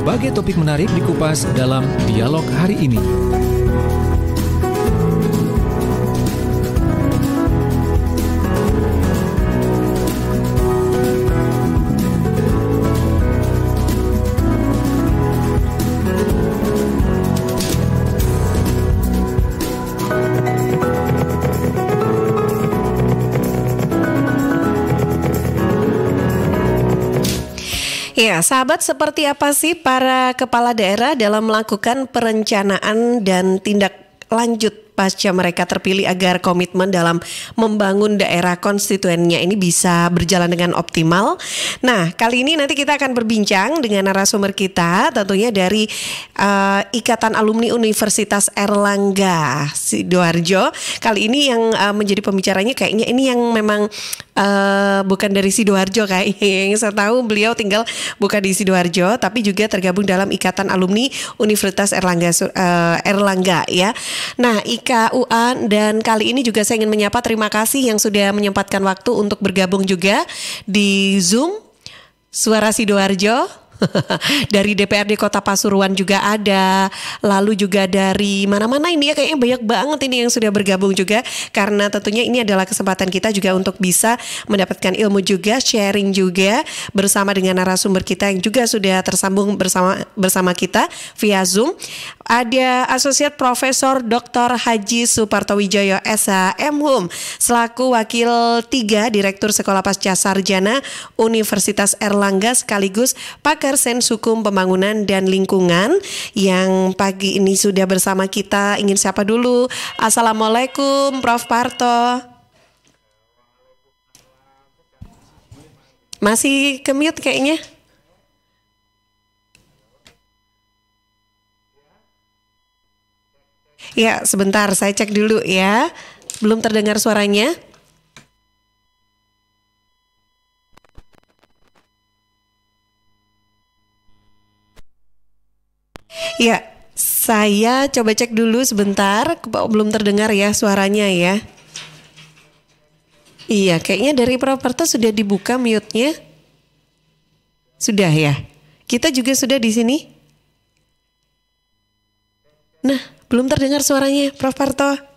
berbagai topik menarik dikupas dalam dialog hari ini. Ya, sahabat, seperti apa sih para kepala daerah dalam melakukan perencanaan dan tindak lanjut pasca mereka terpilih agar komitmen dalam membangun daerah konstituennya ini bisa berjalan dengan optimal? Nah, kali ini nanti kita akan berbincang dengan narasumber kita, tentunya dari Ikatan Alumni Universitas Airlangga Sidoarjo. Kali ini yang menjadi pembicaranya kayaknya ini yang memang bukan dari Sidoarjo kayaknya. Yang saya tahu beliau tinggal bukan di Sidoarjo, tapi juga tergabung dalam Ikatan Alumni Universitas Airlangga ya. Nah, IKUA, dan kali ini juga saya ingin menyapa, terima kasih yang sudah menyempatkan waktu untuk bergabung juga di Zoom Suara Sidoarjo. Dari DPRD Kota Pasuruan juga ada, lalu juga dari mana-mana ini ya, kayaknya banyak banget ini yang sudah bergabung juga, karena tentunya ini adalah kesempatan kita juga untuk bisa mendapatkan ilmu juga, sharing juga bersama dengan narasumber kita yang juga sudah tersambung bersama kita via Zoom. Ada Asosiat Profesor Dr. Haji Suparto Wijoyo SH.M.Hum selaku Wakil 3 Direktur Sekolah Pasca Sarjana Universitas Airlangga sekaligus pakar Sains Hukum Pembangunan dan Lingkungan yang pagi ini sudah bersama kita. Ingin siapa dulu? Assalamualaikum Prof. Parto. Masih ke mute kayaknya. Ya, sebentar saya cek dulu ya. Belum terdengar suaranya. Ya, saya coba cek dulu sebentar. Belum terdengar ya suaranya ya. Iya, kayaknya dari Prof. Parto sudah dibuka mute-nya. Sudah ya. Kita juga sudah di sini. Nah, belum terdengar suaranya, Prof. Parto.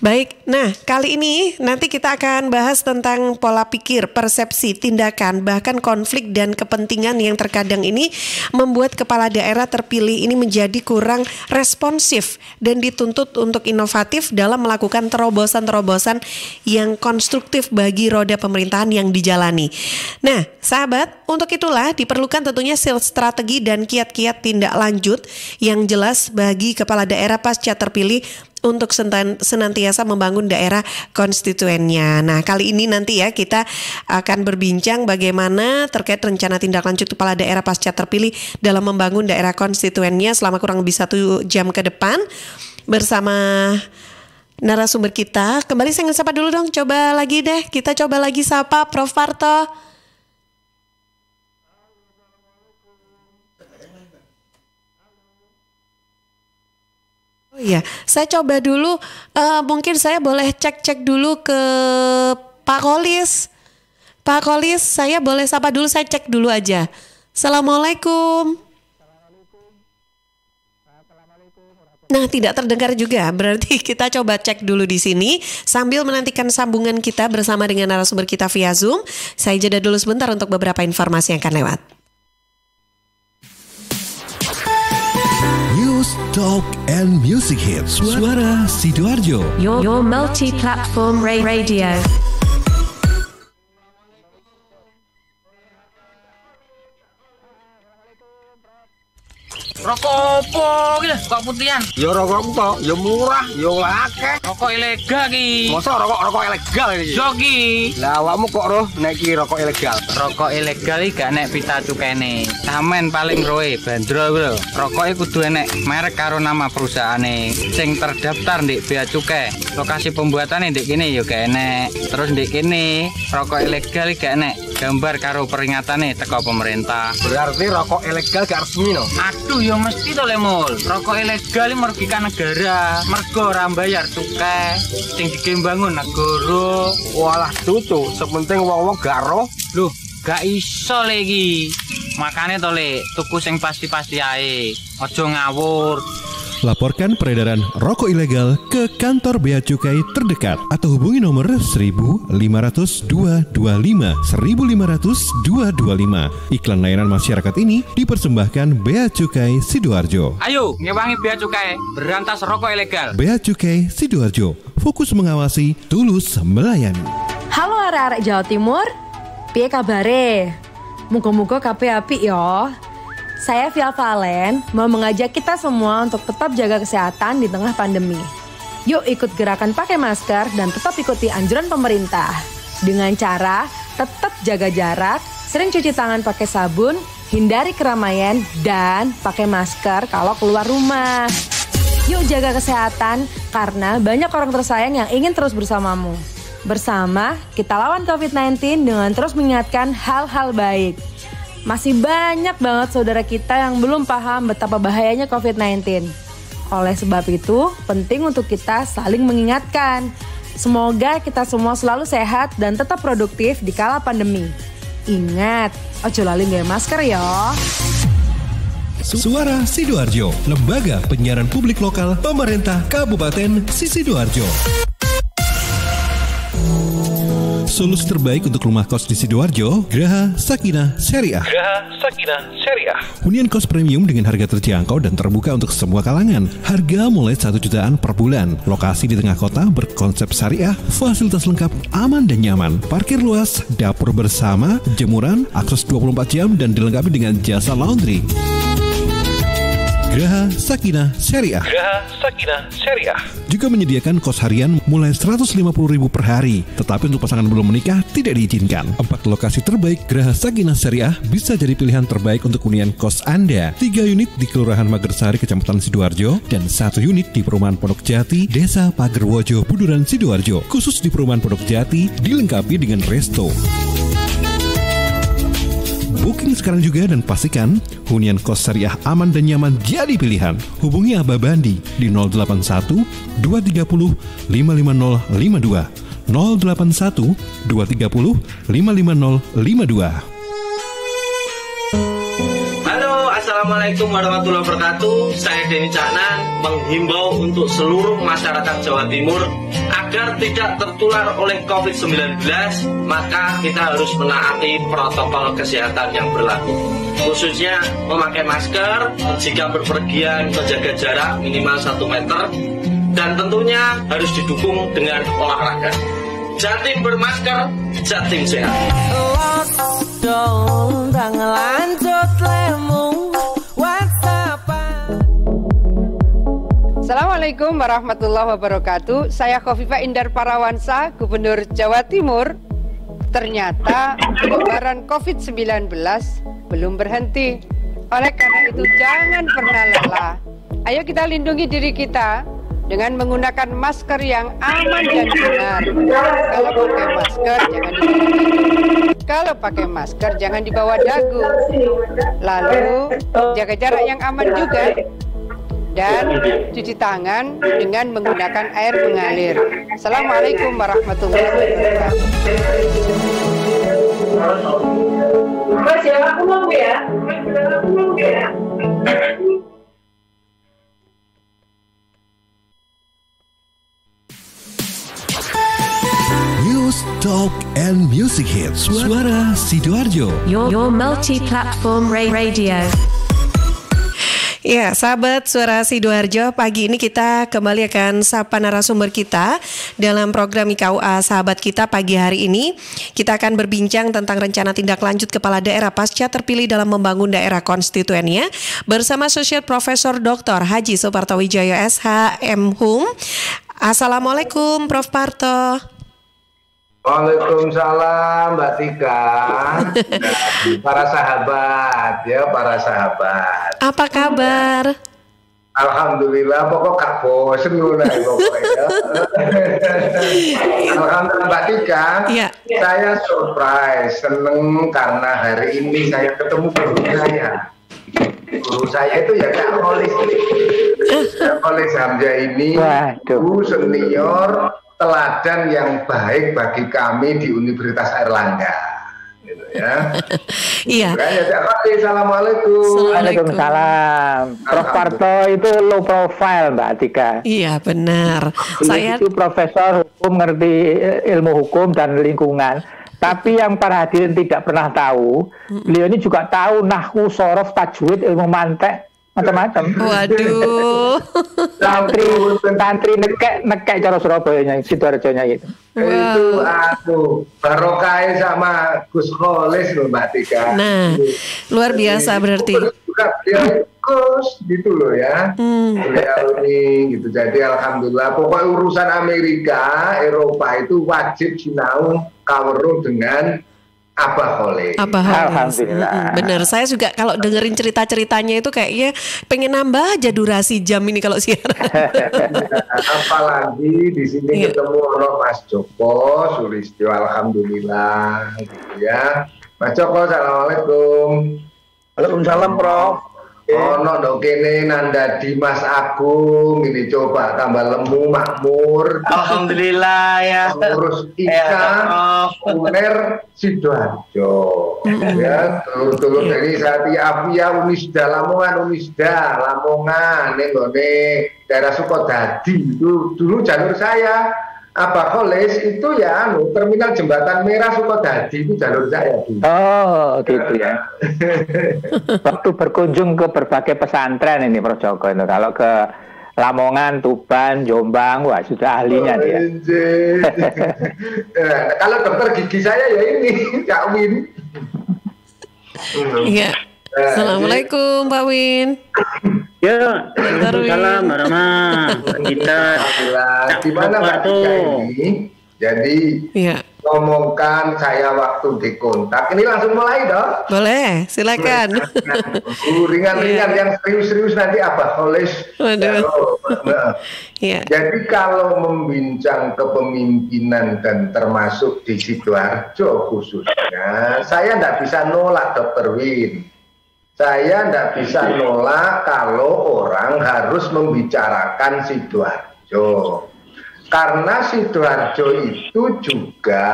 Baik, nah kali ini nanti kita akan bahas tentang pola pikir, persepsi, tindakan, bahkan konflik dan kepentingan yang terkadang ini membuat kepala daerah terpilih ini menjadi kurang responsif dan dituntut untuk inovatif dalam melakukan terobosan-terobosan yang konstruktif bagi roda pemerintahan yang dijalani. Nah, sahabat, untuk itulah diperlukan tentunya strategi dan kiat-kiat tindak lanjut yang jelas bagi kepala daerah pasca terpilih untuk senantiasa membangun daerah konstituennya. Nah, kali ini nanti ya kita akan berbincang bagaimana terkait rencana tindak lanjut kepala daerah pasca terpilih dalam membangun daerah konstituennya selama kurang lebih 1 jam ke depan bersama narasumber kita. Kembali saya ingin sapa dulu dong, coba lagi deh, kita coba lagi sapa Prof. Parto. Oh iya, saya coba dulu, mungkin saya boleh cek dulu ke Pak Kolis. Pak Kolis, saya boleh sapa dulu, saya cek dulu aja. Assalamualaikum. Nah, tidak terdengar juga, berarti kita coba cek dulu di sini sambil menantikan sambungan kita bersama dengan narasumber kita via Zoom. Saya jeda dulu sebentar untuk beberapa informasi yang akan lewat. News, Talk, and Music Hits. Suara Sidoarjo. Your multi-platform radio. Rokok opo iki kok putihan? Ya rokok kok, ya murah, ya akeh. Rokok ilegal iki. Masa rokok ilegal iki? Yo iki. Lah awakmu kok roh nek iki rokok ilegal? Rokok ilegal iki gak nek pita cukene. Samen paling roe bandrol kuwi lho. Rokoke kudu enek merek karo nama perusahaane sing terdaftar ndek bea cukai. Lokasi pembuatane ndek kene ya gak enek. Terus ndek kene rokok ilegal iki gak enek gambar karo peringatane teko pemerintah. Berarti rokok ilegal gak resmi no? Aduh ya mesti to Lemul. Rokok ilegal merugikan negara. Mergo ora bayar cukai sing digembangun negara. Walah cucu, sepenting wong-wong gak roh. Loh, gak iso lagi. Makane to Le, tuku sing pasti-pasti ae. Aja ngawur. Laporkan peredaran rokok ilegal ke kantor Bea Cukai terdekat atau hubungi nomor 1.500 225 1.500 225. Iklan layanan masyarakat ini dipersembahkan Bea Cukai Sidoarjo. Ayo, ngewangi Bea Cukai, berantas rokok ilegal. Bea Cukai Sidoarjo, fokus mengawasi, tulus melayani. Halo arek-arek Jawa Timur, piye kabare? Muga-muga kabeh apik ya. Saya Via Valen mau mengajak kita semua untuk tetap jaga kesehatan di tengah pandemi. Yuk ikut gerakan pakai masker dan tetap ikuti anjuran pemerintah. Dengan cara tetap jaga jarak, sering cuci tangan pakai sabun, hindari keramaian, dan pakai masker kalau keluar rumah. Yuk jaga kesehatan karena banyak orang tersayang yang ingin terus bersamamu. Bersama, kita lawan COVID-19 dengan terus mengingatkan hal-hal baik. Masih banyak banget saudara kita yang belum paham betapa bahayanya COVID-19. Oleh sebab itu, penting untuk kita saling mengingatkan. Semoga kita semua selalu sehat dan tetap produktif di kala pandemi. Ingat, ojo lali nggawe masker ya. Suara Sidoarjo, lembaga penyiaran publik lokal pemerintah Kabupaten Sidoarjo. Solusi terbaik untuk rumah kos di Sidoarjo, Graha Sakinah Syariah. Hunian kos premium dengan harga terjangkau dan terbuka untuk semua kalangan. Harga mulai 1 jutaan per bulan. Lokasi di tengah kota berkonsep syariah, fasilitas lengkap, aman dan nyaman. Parkir luas, dapur bersama, jemuran, akses 24 jam dan dilengkapi dengan jasa laundry. Graha Sakinah Syariah juga menyediakan kos harian mulai 150.000 per hari. Tetapi untuk pasangan belum menikah tidak diizinkan. 4 lokasi terbaik Graha Sakinah Syariah bisa jadi pilihan terbaik untuk hunian kos Anda. 3 unit di Kelurahan Magersari, Kecamatan Sidoarjo, dan 1 unit di Perumahan Pondok Jati, Desa Pagerwojo, Buduran, Sidoarjo. Khusus di Perumahan Pondok Jati dilengkapi dengan resto. Booking sekarang juga dan pastikan hunian kos syariah aman dan nyaman jadi pilihan. Hubungi Abah Bandi di 081 230 55052 081 230 55052. Assalamualaikum warahmatullahi wabarakatuh. Saya Denny Caknan menghimbau untuk seluruh masyarakat Jawa Timur agar tidak tertular oleh COVID-19, maka kita harus menaati protokol kesehatan yang berlaku. Khususnya memakai masker, jika berpergian menjaga jarak minimal 1 meter, dan tentunya harus didukung dengan olahraga. Jatim bermasker, Jatim sehat. Assalamualaikum warahmatullahi wabarakatuh. Saya Khofifah Indar Parawansa, Gubernur Jawa Timur. Ternyata penyebaran COVID-19 belum berhenti. Oleh karena itu jangan pernah lelah. Ayo kita lindungi diri kita dengan menggunakan masker yang aman dan benar. Kalau pakai masker jangan Kalau pakai masker jangan dibawa dagu. Lalu jaga jarak yang aman juga. Dan cuci tangan dengan menggunakan air mengalir. Assalamualaikum warahmatullahi wabarakatuh. Mas ya, aku mau ya. News, Talk, and Music Hits. Suara Sidoarjo. Your multi-platform radio. Ya, sahabat Suara Sidoarjo, pagi ini kita kembali akan sapa narasumber kita dalam program IKUA Sahabat Kita. Pagi hari ini kita akan berbincang tentang rencana tindak lanjut kepala daerah pasca terpilih dalam membangun daerah konstituennya bersama Associate Profesor Dr. Haji Suparto Wijoyo SH MHum. Assalamualaikum Prof. Parto. Waalaikumsalam Mbak Tika. Para sahabat. Apa kabar? Alhamdulillah, pokok gak bosen ngono pokoknya. Alhamdulillah Mbak Tika, saya surprise, seneng karena hari ini saya ketemu guru saya. Guru saya itu ya Kak Kholis. Kak Kholis Hamzah ini guru senior teladan yang baik bagi kami di Universitas Airlangga. Gitu ya. Iya. Assalamualaikum. Waalaikumsalam. Prof Parto itu low profile Mbak Tika. Iya benar. Saya itu profesor hukum, ngerti ilmu hukum dan lingkungan. Tapi yang para hadirin tidak pernah tahu, beliau ini juga tahu nahwu, sorof, tajwid, ilmu mantek, macam-macam. Waduh. Santri nekek cara Surabayanya, Sidoarjonya gitu. Itu aku barokah sama Gus Kholis loh Mbak Tika. Nah, luar biasa berarti. Juga beliau Gus gitu loh ya. Beliau ini gitu. Jadi alhamdulillah pokoknya urusan Amerika, Eropa itu wajib sinau kawruh dengan Abah Kholis. Alhamdulillah. Bener, saya juga kalau dengerin cerita-ceritanya itu kayaknya pengen nambah aja durasi jam ini kalau siaran. Apalagi di sini ketemu orang Mas Joko Sulistyo, alhamdulillah gitu ya. Mas Joko, assalamualaikum. Waalaikumsalam Prof. Ono dok kene nanda Dimas Agung ini coba tambah lemu makmur. Alhamdulillah ya. Urus Ika Uner Sidoarjo. Ya, turut-turut dari Sati Afia Unisda Lamongan nih daerah Sukodadi itu dulu jalur saya. Abah Kholis itu ya terminal Jembatan Merah Sukodadi itu jalur saya dulu. Oh gitu ya. Waktu berkunjung ke berbagai pesantren ini Prof Joko itu, kalau ke Lamongan, Tuban, Jombang, wah sudah ahlinya dia. Kalau dokter gigi saya ya ini Cak Win. Iya. Assalamualaikum Pak Win. Ya, waalaikumsalam warahmatullahi kita. Gimana Mbak Tika ini? Jadi ngomongkan saya waktu dikontak. Ini langsung mulai dong. Boleh, silakan. Ringan-ringan yang serius-serius nanti Abah Kholis. Jadi kalau membincang kepemimpinan dan termasuk di Sidoarjo khususnya, saya tidak bisa nolak Dr. Win. Saya tidak bisa nolak kalau orang harus membicarakan Sidoarjo. Karena Sidoarjo itu juga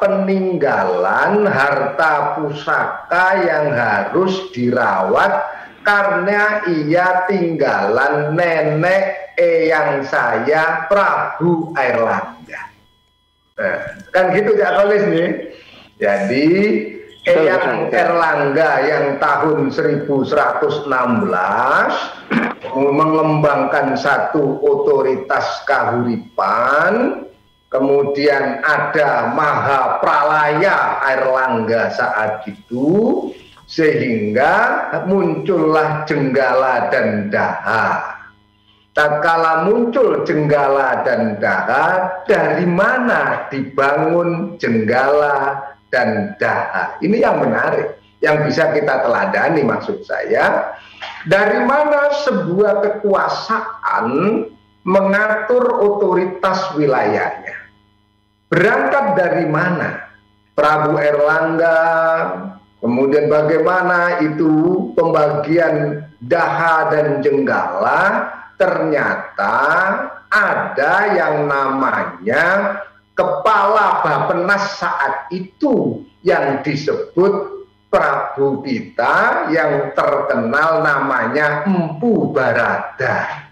peninggalan harta pusaka yang harus dirawat karena ia tinggalan nenek eyang saya Prabu Airlangga. Nah, kan gitu Cak Kholis nih. Jadi Eyang Airlangga yang tahun 1116 mengembangkan satu otoritas kahuripan, kemudian ada Maha Pralaya Airlangga saat itu, sehingga muncullah Jenggala dan Daha. Tatkala muncul Jenggala dan Daha, dari mana dibangun Jenggala dan Daha? Ini yang menarik, yang bisa kita teladani maksud saya. Dari mana sebuah kekuasaan mengatur otoritas wilayahnya? Berangkat dari mana? Prabu Airlangga, kemudian bagaimana itu pembagian Daha dan Jenggala? Ternyata ada yang namanya Kepala Bappenas saat itu yang disebut Prabu kita yang terkenal namanya Empu Barada.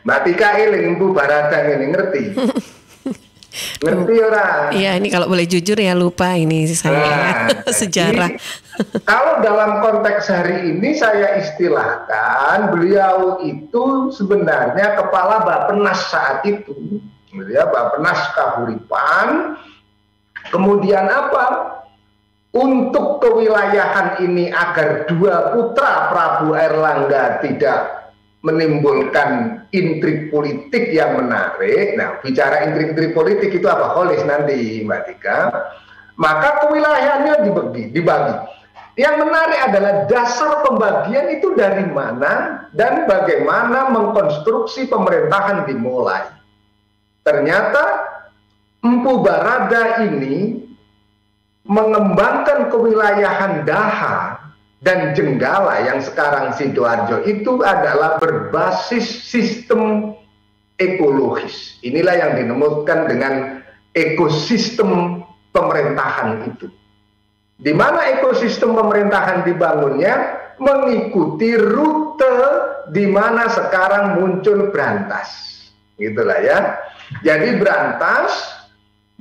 Mbak Tika eling Empu Barada ini ngerti? Ngerti ora? Iya, ini kalau boleh jujur ya lupa ini saya sejarah. Kalau dalam konteks hari ini saya istilahkan beliau itu sebenarnya Kepala Bappenas saat itu. Ya, Bappenas Kahuripan. Kemudian apa? Untuk kewilayahan ini agar dua putra Prabu Airlangga tidak menimbulkan intrik politik yang menarik. Nah, bicara intrik-intrik politik itu apa? Kholis nanti Mbak Tika. Maka kewilayahannya dibagi. Yang menarik adalah dasar pembagian itu dari mana dan bagaimana mengkonstruksi pemerintahan dimulai. Ternyata Empu Barada ini mengembangkan kewilayahan Daha dan Jenggala yang sekarang Sidoarjo itu adalah berbasis sistem ekologis. Inilah yang dinamakan dengan ekosistem pemerintahan itu. Di mana ekosistem pemerintahan dibangunnya mengikuti rute di mana sekarang muncul Brantas. Gitulah ya. Jadi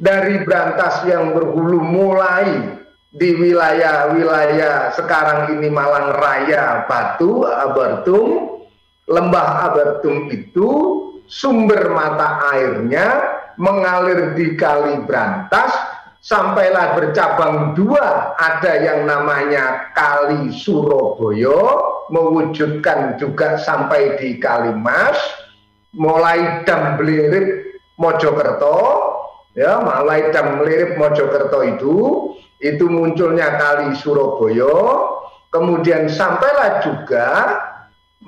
dari Brantas yang berhulu mulai di wilayah-wilayah sekarang ini Malang Raya, Batu, Abertung, Lembah Abertung itu sumber mata airnya mengalir di Kali Brantas sampailah bercabang dua, ada yang namanya Kali Surabaya mewujudkan juga sampai di Kalimas, mulai Dam Blirip Mojokerto ya, mulai Dam Blirip Mojokerto itu munculnya Kali Surabaya, kemudian sampailah juga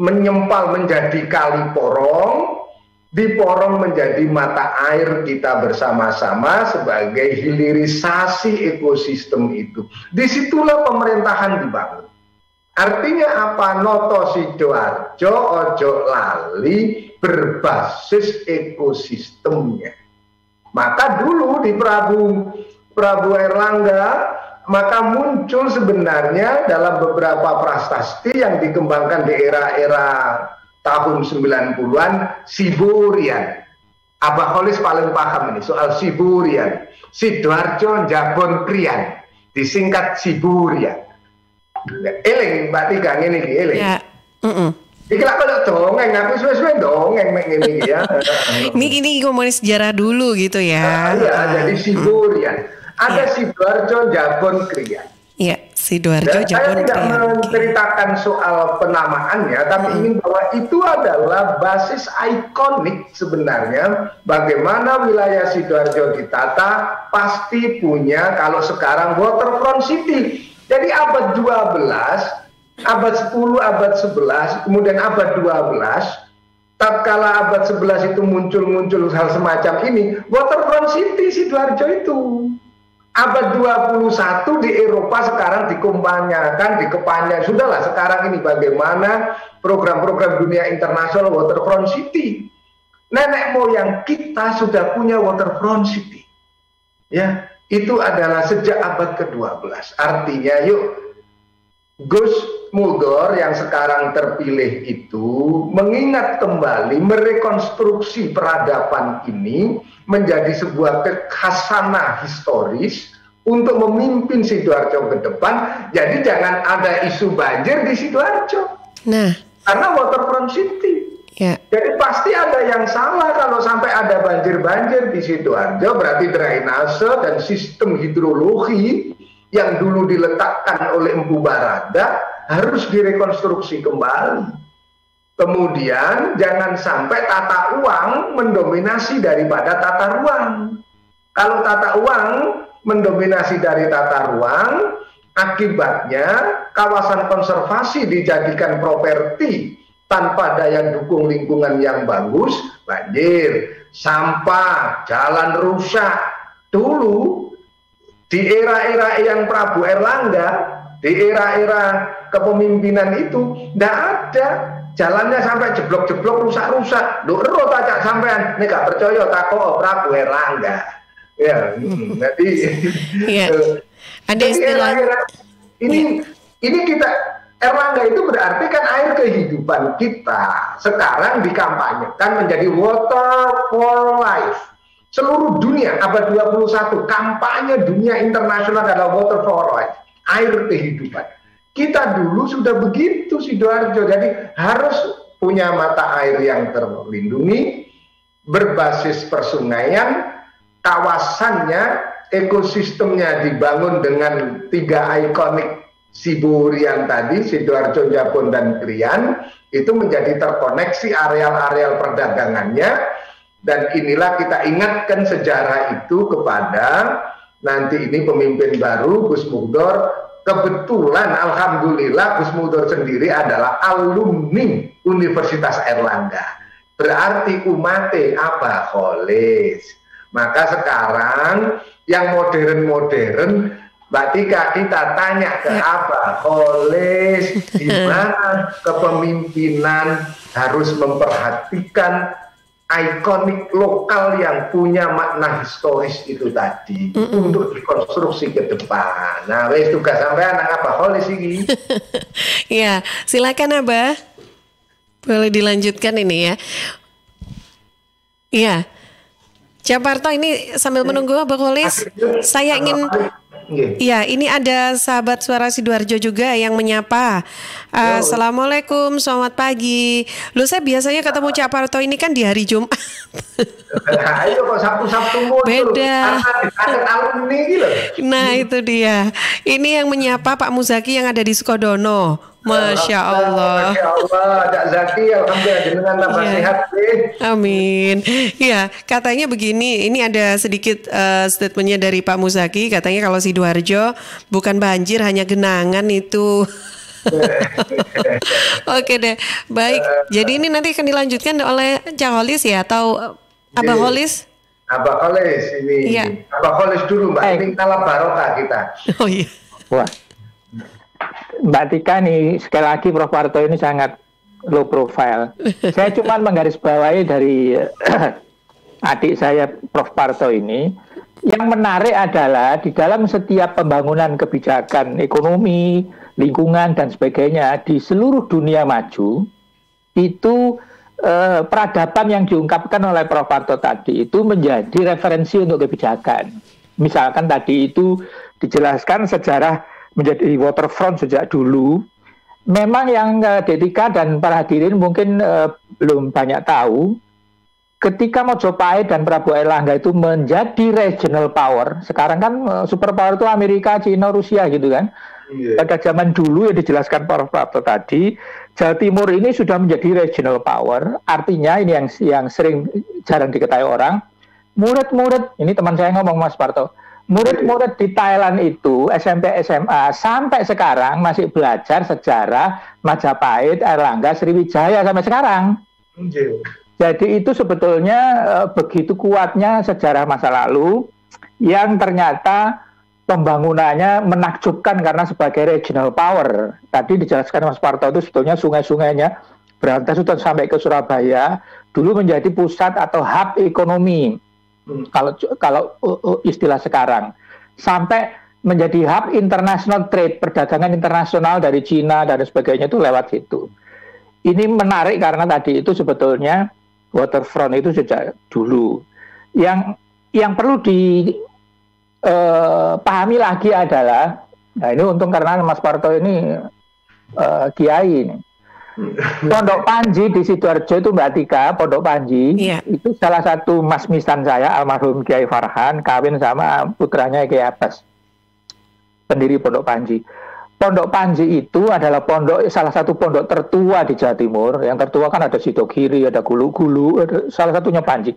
menyempal menjadi Kali Porong, di Porong menjadi mata air kita bersama-sama sebagai hilirisasi ekosistem itu. Disitulah pemerintahan dibangun. Artinya apa? Noto Sidoarjo ojo lali berbasis ekosistemnya. Maka dulu di Prabu Erlangga maka muncul sebenarnya dalam beberapa prasasti yang dikembangkan di era-era tahun 90-an Siburian. Abah Kholis paling paham ini soal Siburian. Sidoarjo Njabon Krian, disingkat Siburian. Eling Mbak Tika ngene iki eling. Ya. Iki lak kok dongeng, aku suwe-suwe dongeng mek ngene iki ya. Ini ngomongin sejarah dulu gitu ya. Iya, jadi Siburian. Ada Sidoarjo Njabon Krian. Iya, Sidoarjo Njabon Krian. Saya tidak menceritakan soal penamaannya, tapi ingin bahwa itu adalah basis ikonik sebenarnya bagaimana wilayah Sidoarjo ditata, pasti punya kalau sekarang waterfront city. Jadi abad 12, abad 10, abad 11, kemudian abad 12, tatkala abad 11 itu muncul hal semacam ini, waterfront city Sidoarjo itu. Abad 21 di Eropa sekarang dikepanyakan, sudahlah sekarang ini bagaimana program-program dunia internasional waterfront city. Nenek moyang kita sudah punya waterfront city. Ya, itu adalah sejak abad ke-12. Artinya yuk, Gus Muldur yang sekarang terpilih itu mengingat kembali, merekonstruksi peradaban ini menjadi sebuah kekhasanah historis untuk memimpin Sidoarjo ke depan. Jadi jangan ada isu banjir di Sidoarjo. Nah, karena waterfront city. Ya. Jadi pasti ada yang salah kalau sampai ada banjir-banjir di Sidoarjo, berarti drainase dan sistem hidrologi yang dulu diletakkan oleh Empu Barada harus direkonstruksi kembali. Kemudian jangan sampai tata uang mendominasi daripada tata ruang. Kalau tata uang mendominasi dari tata ruang, akibatnya kawasan konservasi dijadikan properti tanpa daya dukung lingkungan yang bagus, banjir, sampah, jalan rusak. Dulu di era-era yang Prabu Erlangga, di era-era kepemimpinan itu, tidak ada jalannya sampai jeblok-jeblok, rusak-rusak. Ero tak sampean, ini gak percaya takut Prabu Erlangga. Ya, jadi ada istilah ini kita Erlangga itu berarti kan air kehidupan kita. Sekarang dikampanyekan menjadi water for life. Seluruh dunia abad 21 kampanye dunia internasional adalah water for life, air kehidupan. Kita dulu sudah begitu Sidoarjo, jadi harus punya mata air yang terlindungi, berbasis persungaian, kawasannya, ekosistemnya dibangun dengan 3 ikonik Siburian tadi, Sidoarjo, Njabon, dan Krian, itu menjadi terkoneksi areal-areal perdagangannya. Dan inilah kita ingatkan sejarah itu kepada nanti ini pemimpin baru Gus Muldur, kebetulan alhamdulillah Gus Mudor sendiri adalah alumni Universitas Airlangga. Berarti umate Abah Kholis. Maka sekarang yang modern-modern, Mbak Tika, kita tanya ke Abah Kholis, di mana kepemimpinan harus memperhatikan ikonik lokal yang punya makna historis itu tadi untuk dikonstruksi ke depan. Nah, wes tugas sampai anak Abah Kholis ini. Ya, silakan Abah. Boleh dilanjutkan ini ya. Iya. Japarto ini sambil menunggu Abah Kholis, saya ingin ya, ini ada sahabat Suara Sidoarjo juga yang menyapa. Assalamualaikum, selamat pagi. Lu, saya biasanya ketemu Cak Parto ini kan di hari Jumat. Ayo kok Sabtu-Sabtu muncul. Beda. Alumni gitu. Nah, itu dia. Ini yang menyapa Pak Muzaki yang ada di Sukodono. Masya Allah. Masya Allah, Cak Zaki, alhamdulillah jenengan tambah sehat. Amin. Ya, katanya begini, ini ada sedikit statementnya dari Pak Muzaki, katanya kalau Sidoarjo bukan banjir, hanya genangan itu. Oke deh, baik. Jadi ini nanti akan dilanjutkan oleh Cak Kholis ya, atau Abah Kholis? Abah Kholis ini. Iya. Abah Kholis dulu, Mbak. Ini kalah barokah kita. Oh iya. Wah. Mbak Tika nih, sekali lagi Prof Parto ini sangat low profile. Saya cuma menggarisbawahi dari adik saya Prof Parto ini. Yang menarik adalah di dalam setiap pembangunan kebijakan ekonomi, lingkungan dan sebagainya di seluruh dunia maju, itu peradaban yang diungkapkan oleh Prof Parto tadi itu menjadi referensi untuk kebijakan. Misalkan tadi itu dijelaskan sejarah menjadi waterfront sejak dulu. Memang yang Detika dan para hadirin mungkin belum banyak tahu, ketika Mojopahit dan Prabu Airlangga itu menjadi regional power, sekarang kan superpower itu Amerika, Cina, Rusia gitu kan. Pada zaman dulu yang dijelaskan Prof Parto tadi, Jawa Timur ini sudah menjadi regional power. Artinya ini yang sering jarang diketahui orang, murid-murid, ini teman saya ngomong Mas Parto, murid-murid di Thailand itu SMP, SMA sampai sekarang masih belajar sejarah Majapahit, Airlangga, Sriwijaya sampai sekarang. Jadi itu sebetulnya begitu kuatnya sejarah masa lalu yang ternyata pembangunannya menakjubkan karena sebagai regional power. Tadi dijelaskan Mas Parto itu sebetulnya sungai-sungainya berantas sudah sampai ke Surabaya, dulu menjadi pusat atau hub ekonomi. Kalau istilah sekarang, sampai menjadi hub international trade, perdagangan internasional dari Cina dan sebagainya itu lewat situ. Ini menarik karena tadi itu sebetulnya waterfront itu sejak dulu. Yang perlu dipahami lagi adalah, nah ini untung karena Mas Parto ini kiai ini. Pondok Panji di Sidoarjo itu Mbak Tika, Pondok Panji itu salah satu masmisan saya almarhum Kiai Farhan kawin sama putranya Kiai Abbas, pendiri Pondok Panji. Pondok Panji itu adalah salah satu pondok tertua di Jawa Timur. Yang tertua kan ada Sidogiri, ada Gulu-Gulu, ada salah satunya Panji.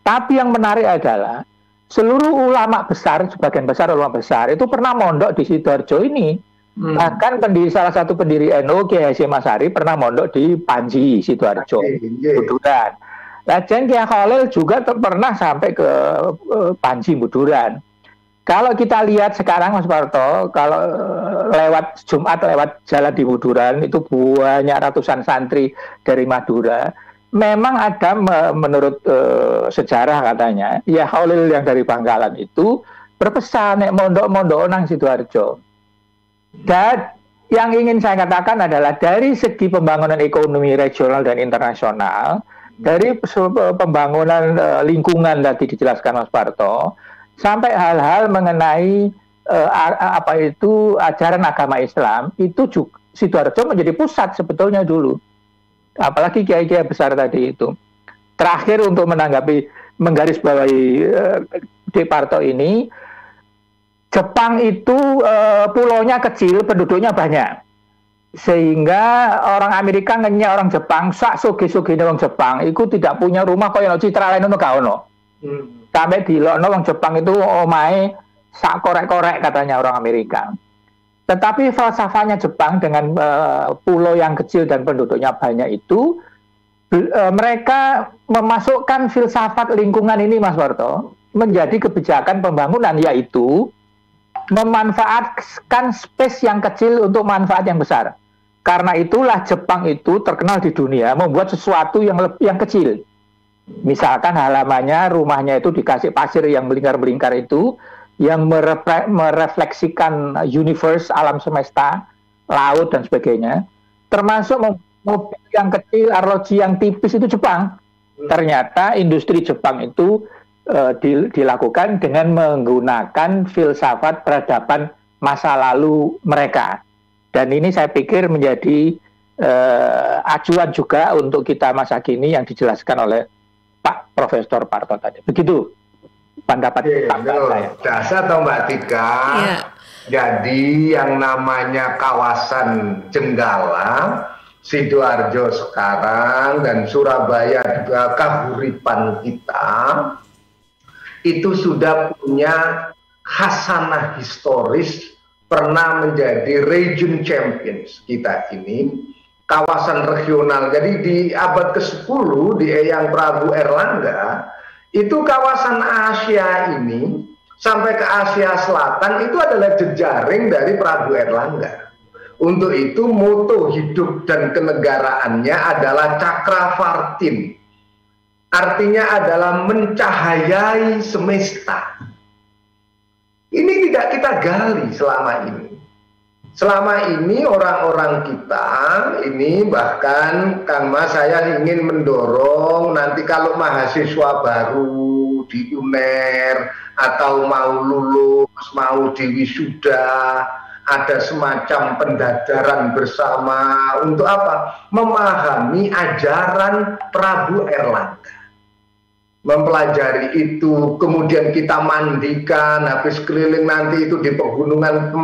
Tapi yang menarik adalah seluruh ulama besar, sebagian besar ulama besar itu pernah mondok di Sidoarjo ini. Bahkan salah satu pendiri NU Kiai Hasyim Asy'ari pernah mondok di Panji, Sidoarjo, Buduran. Lajeng Kiai Khalil juga pernah sampai ke Panji, Buduran. Kalau kita lihat sekarang Mas Parto, kalau lewat Jumat lewat jalan di Buduran itu banyak ratusan santri dari Madura. Memang ada menurut sejarah katanya, ya Khalil yang dari Bangkalan itu berpesan nek mondok-mondok nang Sidoarjo. Dan yang ingin saya katakan adalah dari segi pembangunan ekonomi regional dan internasional, dari pembangunan lingkungan tadi dijelaskan Mas Parto, sampai hal-hal mengenai ajaran agama Islam, itu juga Sidoarjo menjadi pusat sebetulnya dulu. Apalagi kiai-kiai besar tadi itu. Terakhir untuk menggarisbawahi Di Parto ini, Jepang itu pulaunya kecil, penduduknya banyak. Sehingga orang Amerika ngenyek orang Jepang, sak soge-soge orang Jepang, itu tidak punya rumah kaya citra lain ono gak ono. Sampai di lokno orang Jepang itu omahe sak korek-korek katanya orang Amerika. Tetapi falsafahnya Jepang dengan pulau yang kecil dan penduduknya banyak itu, mereka memasukkan filsafat lingkungan ini, Mas Warto, menjadi kebijakan pembangunan, yaitu memanfaatkan space yang kecil untuk manfaat yang besar. Karena itulah Jepang itu terkenal di dunia membuat sesuatu yang kecil. Misalkan halamannya, rumahnya itu dikasih pasir yang melingkar-melingkar itu, yang merefleksikan universe, alam semesta, laut dan sebagainya. Termasuk mobil yang kecil, arloji yang tipis itu Jepang. Ternyata industri Jepang itu dilakukan dengan menggunakan filsafat peradaban masa lalu mereka. Dan ini saya pikir menjadi acuan juga untuk kita masa kini yang dijelaskan oleh Pak Profesor Parto tadi. Begitu pendapat saya. Dasar atau Mbak Tika. Yeah. Jadi yang namanya kawasan Jenggala, Sidoarjo sekarang dan Surabaya juga kahuripan kita itu sudah punya khasanah historis, pernah menjadi region champions kita ini, kawasan regional. Jadi di abad ke-10 di Eyang Prabu Erlangga itu kawasan Asia ini sampai ke Asia Selatan itu adalah jejaring dari Prabu Erlangga. Untuk itu moto hidup dan kenegaraannya adalah Cakravartin. Artinya adalah mencahayai semesta. Ini tidak kita gali selama ini. Selama ini orang-orang kita ini, bahkan Kang Mas, saya ingin mendorong nanti kalau mahasiswa baru di UNER atau mau lulus, mau diwisuda, ada semacam pendadaran bersama untuk apa? Memahami ajaran Prabu Erlangga. Mempelajari itu, kemudian kita mandikan, habis keliling nanti itu di pegunungan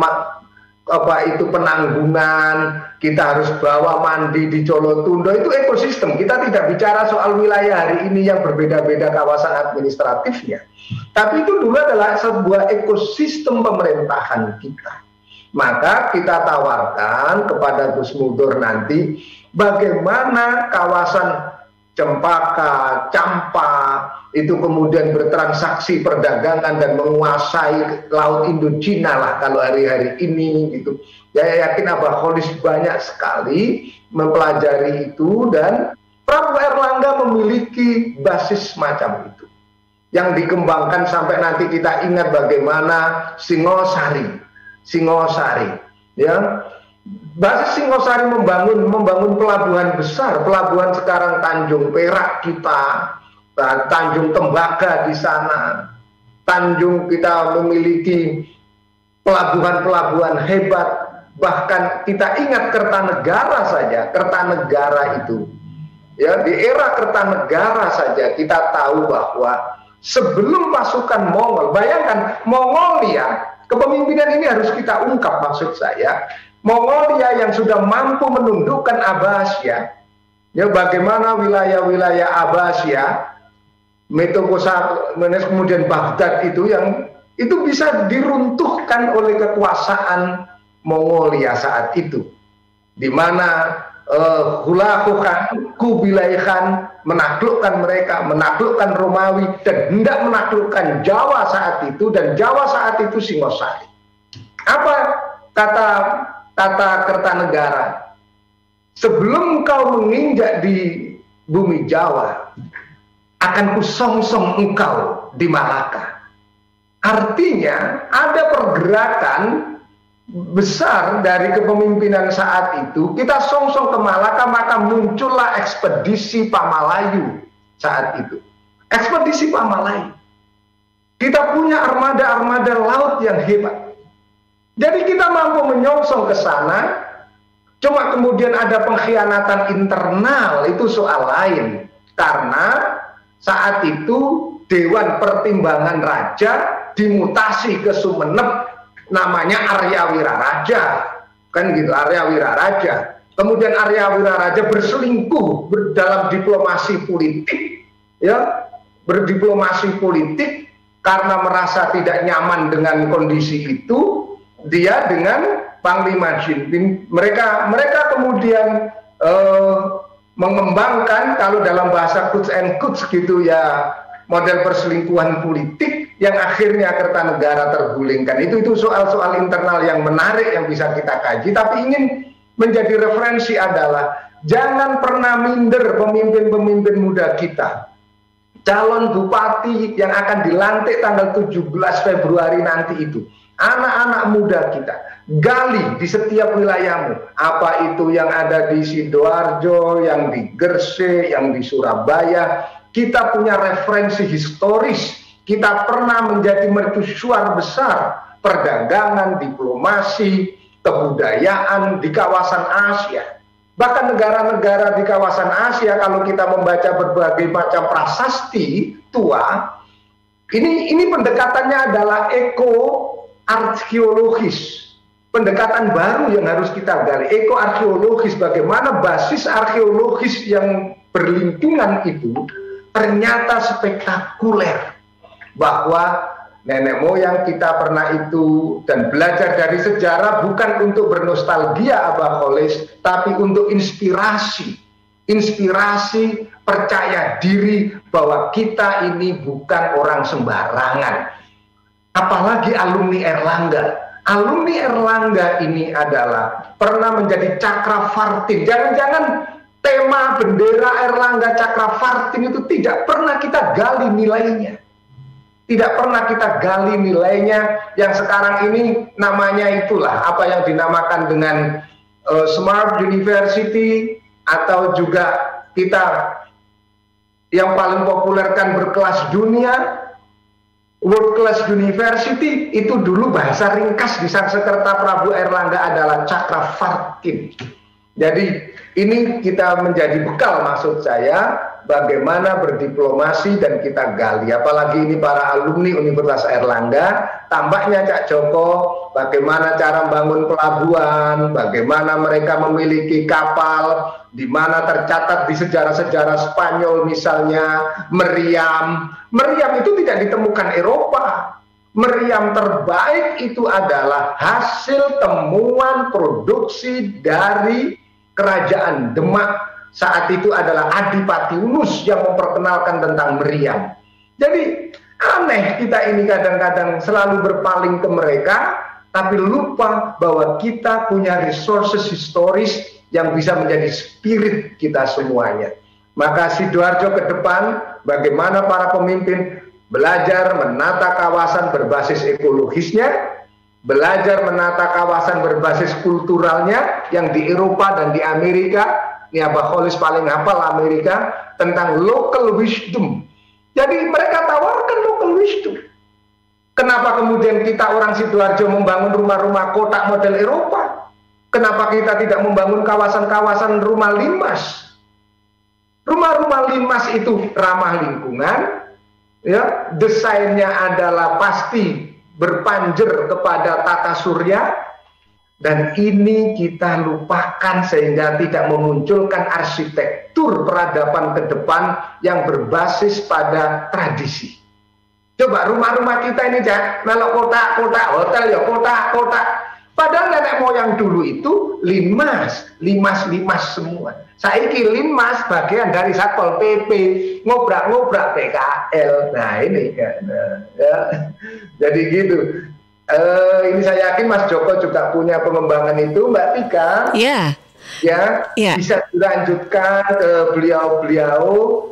Penanggungan, kita harus bawa mandi di Colotundo, itu ekosistem. Kita tidak bicara soal wilayah hari ini yang berbeda-beda kawasan administratifnya, tapi itu dulu adalah sebuah ekosistem pemerintahan kita. Maka kita tawarkan kepada Gus Mudur nanti bagaimana kawasan Cempaka, Campa itu kemudian bertransaksi perdagangan dan menguasai laut Indochina lah kalau hari-hari ini gitu. Saya yakin Abah Kholis banyak sekali mempelajari itu, dan Prabu Erlangga memiliki basis semacam itu yang dikembangkan sampai nanti kita ingat bagaimana Singosari, ya. Basis Singosari membangun pelabuhan besar, pelabuhan sekarang Tanjung Perak kita, Tanjung Tembaga di sana, Tanjung kita memiliki pelabuhan-pelabuhan hebat, bahkan kita ingat Kertanegara saja, Kertanegara itu, ya di era Kertanegara saja kita tahu bahwa sebelum pasukan Mongol, bayangkan Mongolia, kepemimpinan ini harus kita ungkap maksud saya. Mongolia yang sudah mampu menundukkan Abbasiyah, ya bagaimana wilayah-wilayah Abbasiyah, Mesopotamia, kemudian Baghdad itu yang itu bisa diruntuhkan oleh kekuasaan Mongolia saat itu, di mana Hulagu Khan, Kubilai Khan menaklukkan mereka, menaklukkan Romawi dan hendak menaklukkan Jawa saat itu, dan Jawa saat itu Singosari. Apa kata Kertanegara? Sebelum kau menginjak di bumi Jawa, akan kusongsong engkau di Malaka. Artinya ada pergerakan besar dari kepemimpinan saat itu. Kita songsong ke Malaka, maka muncullah ekspedisi Pamalayu saat itu. Ekspedisi Pamalayu. Kita punya armada-armada laut yang hebat. Jadi kita mampu menyongsong ke sana, cuma kemudian ada pengkhianatan internal, itu soal lain. Karena saat itu Dewan Pertimbangan Raja dimutasi ke Sumenep, namanya Arya Wiraraja, kan gitu, Arya Wiraraja. Kemudian Arya Wiraraja berselingkuh dalam diplomasi politik, ya, berdiplomasi politik karena merasa tidak nyaman dengan kondisi itu. Dia dengan Panglima Jinping, mereka kemudian mengembangkan, kalau dalam bahasa Quds and Quds gitu ya, model perselingkuhan politik yang akhirnya Kertanegara tergulingkan. Itu soal-soal internal yang menarik yang bisa kita kaji. Tapi ingin menjadi referensi adalah jangan pernah minder pemimpin-pemimpin muda kita. Calon bupati yang akan dilantik tanggal 17 Februari nanti itu, anak-anak muda kita, gali di setiap wilayahmu. Apa itu yang ada di Sidoarjo, yang di Gresik, yang di Surabaya. Kita punya referensi historis. Kita pernah menjadi mercusuar besar perdagangan, diplomasi, kebudayaan di kawasan Asia. Bahkan negara-negara di kawasan Asia, kalau kita membaca berbagai macam prasasti tua, ini pendekatannya adalah eko-arkeologis. Pendekatan baru yang harus kita gali, eko-arkeologis, bagaimana basis arkeologis yang berlingkungan itu ternyata spektakuler. Bahwa nenek moyang kita pernah itu, dan belajar dari sejarah bukan untuk bernostalgia Abah Kholis, tapi untuk inspirasi percaya diri bahwa kita ini bukan orang sembarangan. Apalagi alumni Erlangga ini adalah pernah menjadi Cakravartin. Jangan-jangan tema bendera Erlangga Cakravartin itu tidak pernah kita gali nilainya. Tidak pernah kita gali nilainya, yang sekarang ini namanya itulah apa yang dinamakan dengan Smart University, atau juga kita yang paling populer kan berkelas dunia, World Class University. Itu dulu bahasa ringkas di Sanskerta Prabu Erlangga adalah Cakravartin. Jadi ini kita menjadi bekal, maksud saya, bagaimana berdiplomasi dan kita gali. Apalagi ini para alumni Universitas Erlangga, tampaknya Cak Joko, bagaimana cara membangun pelabuhan, bagaimana mereka memiliki kapal, di mana tercatat di sejarah-sejarah Spanyol misalnya, meriam itu tidak ditemukan Eropa. Meriam terbaik itu adalah hasil temuan produksi dari Kerajaan Demak. Saat itu adalah Adipati Unus yang memperkenalkan tentang meriam. Jadi aneh kita ini kadang-kadang selalu berpaling ke mereka, tapi lupa bahwa kita punya resources historis yang bisa menjadi spirit kita semuanya. Maka Sidoarjo ke depan, bagaimana para pemimpin belajar menata kawasan berbasis ekologisnya, belajar menata kawasan berbasis kulturalnya yang di Eropa dan di Amerika. Ini Abah Kholis paling hafal Amerika tentang local wisdom. Jadi mereka tawarkan local wisdom. Kenapa kemudian kita orang Sidoarjo membangun rumah-rumah kotak model Eropa? Kenapa kita tidak membangun kawasan-kawasan rumah limas? Rumah-rumah limas itu ramah lingkungan, ya, desainnya adalah pasti berpanjer kepada tata surya. Dan ini kita lupakan sehingga tidak memunculkan arsitektur peradaban ke depan yang berbasis pada tradisi. Coba rumah-rumah kita ini, Cak, melok kotak-kotak, hotel ya kotak-kotak. Padahal nenek moyang dulu itu limas semua. Saiki limas bagian dari Satpol PP, ngobrak-ngobrak PKL. Nah ini kan, ya. Jadi gitu. Ini saya yakin Mas Joko juga punya pengembangan itu, Mbak Tika. Iya. Ya, bisa dilanjutkan ke beliau-beliau.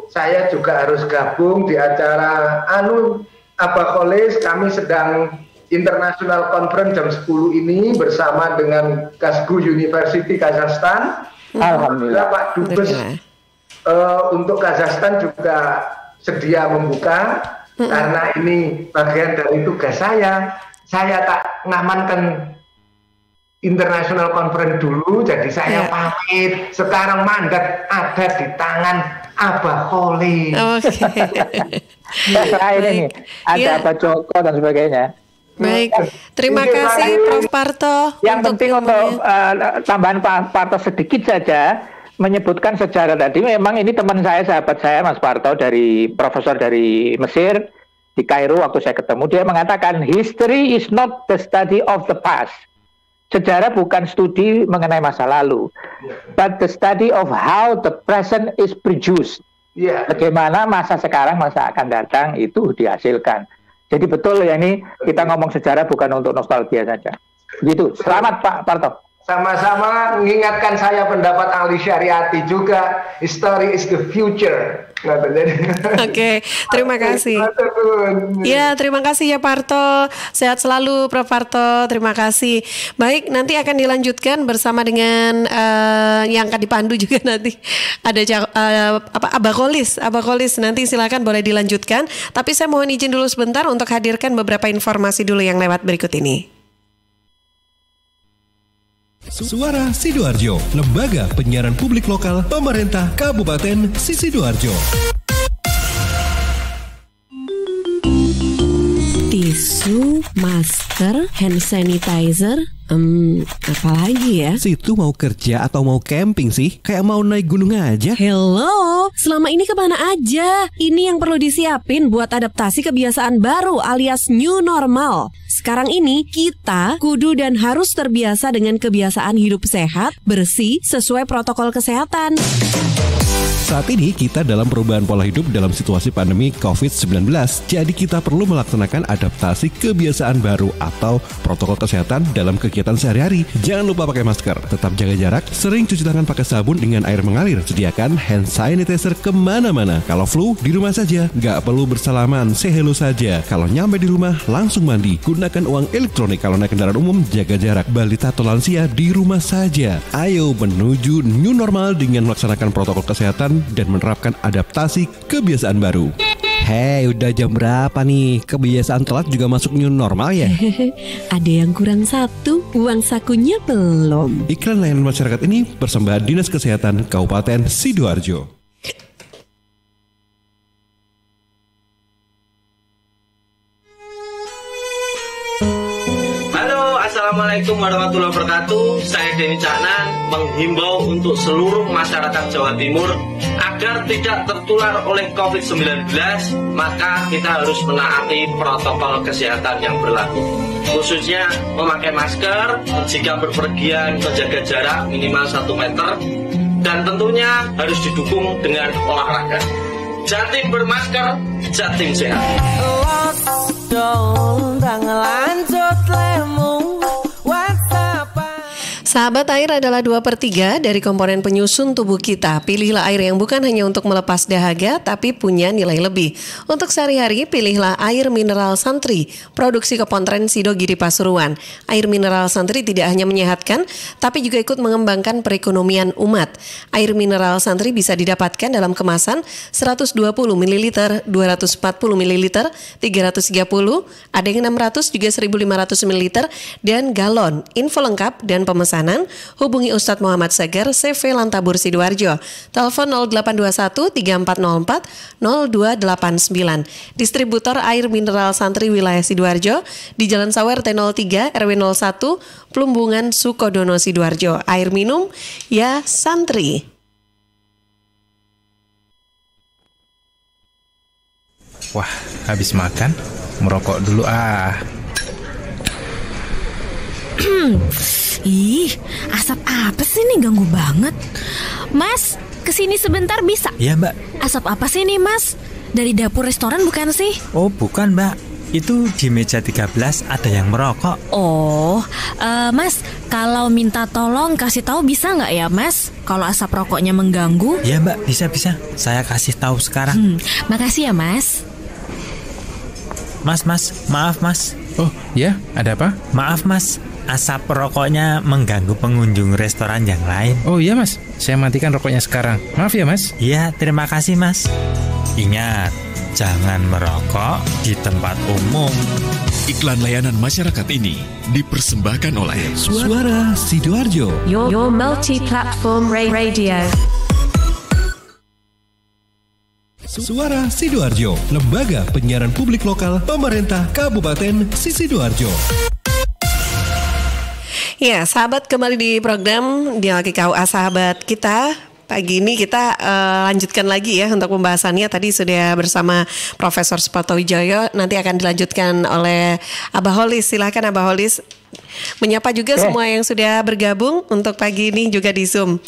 Saya juga harus gabung di acara Abah Kholis. Kami sedang International Conference jam 10 ini bersama dengan Kazgu University Kazakhstan. Alhamdulillah Pak Dubes untuk Kazakhstan juga sedia membuka, karena ini bagian dari tugas saya. Saya tak ngamankan International Conference dulu, jadi saya pamit. Sekarang mandat ada di tangan Abah Kholis. Ini ada Pak Joko dan sebagainya. Baik, terima kasih Prof. Parto. Yang penting untuk tambahan Pak Parto sedikit saja, menyebutkan sejarah tadi. Memang ini teman saya, sahabat saya, Mas Parto, dari profesor dari Mesir, di Kairo waktu saya ketemu, dia mengatakan history is not the study of the past. Sejarah bukan studi mengenai masa lalu, but the study of how the present is produced. Bagaimana masa sekarang, masa akan datang itu dihasilkan. Jadi betul ya, ini kita ngomong sejarah bukan untuk nostalgia saja. Gitu. Selamat Pak Parto. Sama-sama mengingatkan saya pendapat ahli syariati juga, history is the future. Oke, terima kasih. Ya, terima kasih ya Parto. Sehat selalu Prof Parto. Terima kasih. Baik, nanti akan dilanjutkan bersama dengan yang akan dipandu juga nanti. Ada Abakolis. Nanti silakan boleh dilanjutkan. Tapi saya mohon izin dulu sebentar untuk hadirkan beberapa informasi dulu yang lewat berikut ini. Suara Sidoarjo, Lembaga Penyiaran Publik Lokal Pemerintah Kabupaten Sidoarjo. Tisu, masker, hand sanitizer, apalagi ya? Situ mau kerja atau mau camping sih? Kayak mau naik gunung aja. Hello, selama ini kemana aja? Ini yang perlu disiapin buat adaptasi kebiasaan baru alias new normal. Sekarang ini kita kudu dan harus terbiasa dengan kebiasaan hidup sehat, bersih, sesuai protokol kesehatan. Saat ini kita dalam perubahan pola hidup dalam situasi pandemi COVID-19. Jadi kita perlu melaksanakan adaptasi kebiasaan baru atau protokol kesehatan dalam kegiatan sehari-hari. Jangan lupa pakai masker, tetap jaga jarak, sering cuci tangan pakai sabun dengan air mengalir. Sediakan hand sanitizer kemana-mana. Kalau flu, di rumah saja. Nggak perlu bersalaman, say hello saja. Kalau nyampe di rumah, langsung mandi. Gunakan uang elektronik kalau naik kendaraan umum, jaga jarak. Balita atau lansia di rumah saja. Ayo menuju new normal dengan melaksanakan protokol kesehatan dan menerapkan adaptasi kebiasaan baru. Hei, udah jam berapa nih? Kebiasaan telat juga masuk new normal ya? Ada yang kurang satu, uang sakunya belum. Iklan layanan masyarakat ini persembahan Dinas Kesehatan Kabupaten Sidoarjo. Assalamualaikum warahmatullahi wabarakatuh. Saya Denny Caknan menghimbau untuk seluruh masyarakat Jawa Timur agar tidak tertular oleh COVID-19, maka kita harus menaati protokol kesehatan yang berlaku. Khususnya memakai masker, jika berpergian menjaga jarak minimal 1 meter, dan tentunya harus didukung dengan olahraga. Jatim bermasker, Jatim sehat. Sahabat, air adalah 2/3 dari komponen penyusun tubuh kita. Pilihlah air yang bukan hanya untuk melepas dahaga, tapi punya nilai lebih. Untuk sehari-hari, pilihlah air mineral Santri, produksi Kepontren Sidogiri Pasuruan. Air mineral Santri tidak hanya menyehatkan, tapi juga ikut mengembangkan perekonomian umat. Air mineral Santri bisa didapatkan dalam kemasan 120 ml, 240 ml, 330, ada yang 600 juga 1500 ml, dan galon. Info lengkap dan pemesanan hubungi Ustadz Muhammad Segar, CV Lantabur Sidoarjo. Telepon 0821 3404 0289. Distributor air mineral Santri wilayah Sidoarjo di Jalan Sawer T03 RW 01 Plumbungan Sukodono Sidoarjo. Air minum ya Santri. Wah, habis makan merokok dulu ah. Ih, asap apa sih nih, ganggu banget. Mas, kesini sebentar bisa? Iya mbak. Asap apa sih nih mas? Dari dapur restoran bukan sih? Oh bukan mbak, itu di meja 13 ada yang merokok. Oh, mas, kalau minta tolong kasih tahu bisa nggak ya mas? Kalau asap rokoknya mengganggu? Iya mbak, bisa. Saya kasih tahu sekarang. Makasih ya mas. Mas, maaf mas. Oh ya, ada apa? Maaf mas, asap rokoknya mengganggu pengunjung restoran yang lain. Oh iya mas, saya matikan rokoknya sekarang. Maaf ya mas. Iya, terima kasih mas. Ingat, jangan merokok di tempat umum. Iklan layanan masyarakat ini dipersembahkan oleh Suara Sidoarjo, Your multi-platform radio. Suara Sidoarjo, Lembaga Penyiaran Publik Lokal Pemerintah Kabupaten Sidoarjo. Ya, sahabat, kembali di program Dialog KUA sahabat kita. pagi ini kita lanjutkan lagi ya untuk pembahasannya. Tadi sudah bersama Profesor Suparto Wijaya, nanti akan dilanjutkan oleh Abah Holis. Silakan Abah Holis menyapa juga semua yang sudah bergabung untuk pagi ini juga di Zoom.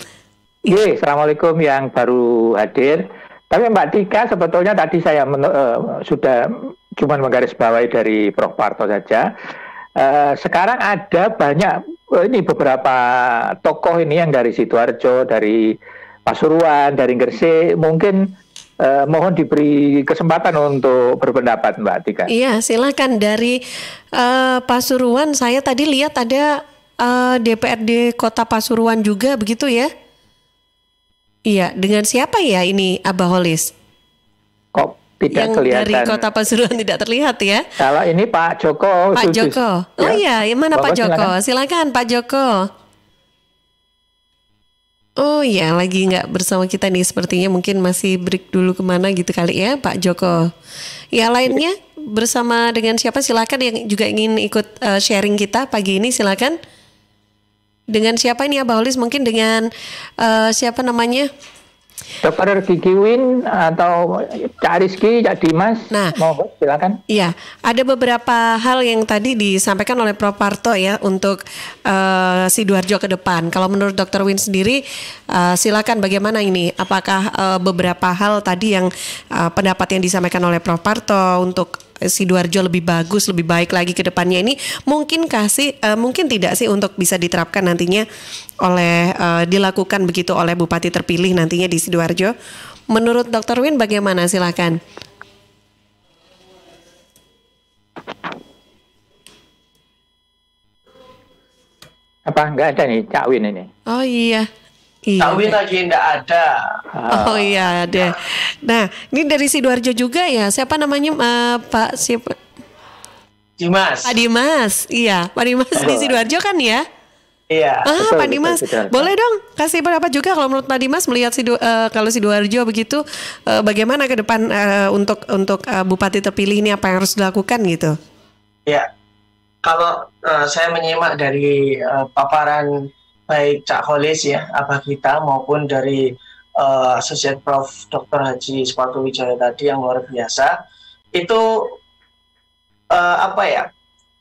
Assalamualaikum yang baru hadir. Tapi Mbak Tika, sebetulnya tadi saya sudah cuma menggarisbawahi dari Prof. Parto saja. Sekarang ada banyak beberapa tokoh ini yang dari Sidoarjo, dari Pasuruan, dari Gresik, mungkin mohon diberi kesempatan untuk berpendapat Mbak Tika. Iya, silakan. Dari Pasuruan saya tadi lihat ada DPRD Kota Pasuruan juga begitu ya? Iya, dengan siapa ya ini Abah Holis? Kok tidak yang kelihatan? Dari Kota Pasuruan tidak terlihat ya? Kalau ini Pak Joko. Pak Joko. Oh iya, yang mana Pak Joko? Silakan Pak Joko. Oh iya, lagi nggak bersama kita nih sepertinya, mungkin masih break dulu kemana gitu kali ya Pak Joko. Ya lainnya bersama dengan siapa? Silakan yang juga ingin ikut sharing kita pagi ini, silakan. Dengan siapa ini Abah Holis? Mungkin dengan siapa namanya? Dr. Kiki Win atau Cak Rizky, Cak Dimas. Nah, silakan. Iya, ada beberapa hal yang tadi disampaikan oleh Prof. Parto ya untuk Sidoarjo ke depan. Kalau menurut Dr. Win sendiri, silakan bagaimana ini? Apakah beberapa hal tadi yang pendapat yang disampaikan oleh Prof. Parto untuk Sidoarjo lebih bagus, lebih baik lagi ke depannya ini mungkin tidak sih untuk bisa diterapkan nantinya oleh dilakukan begitu oleh Bupati terpilih nantinya di Sidoarjo. Menurut Dr. Win bagaimana? Silakan. Apa enggak ada nih Cak Win ini? Oh iya. Cak Win lagi enggak ada. Oh iya ada. Nah, ini dari Sidoarjo juga ya. Siapa namanya Pak siapa? Dimas. Pak Dimas. Iya, Pak Dimas di Sidoarjo kan ya? Iya. Betul, Pak Dimas. Betul. Boleh dong kasih pendapat juga kalau menurut Pak Dimas melihat kalau Sidoarjo begitu bagaimana ke depan untuk Bupati terpilih ini apa yang harus dilakukan gitu? Ya. Kalau saya menyimak dari paparan baik Cak Holis ya, Abah kita maupun dari Associate Prof. Dr. Haji Suparto Wijaya tadi yang luar biasa, itu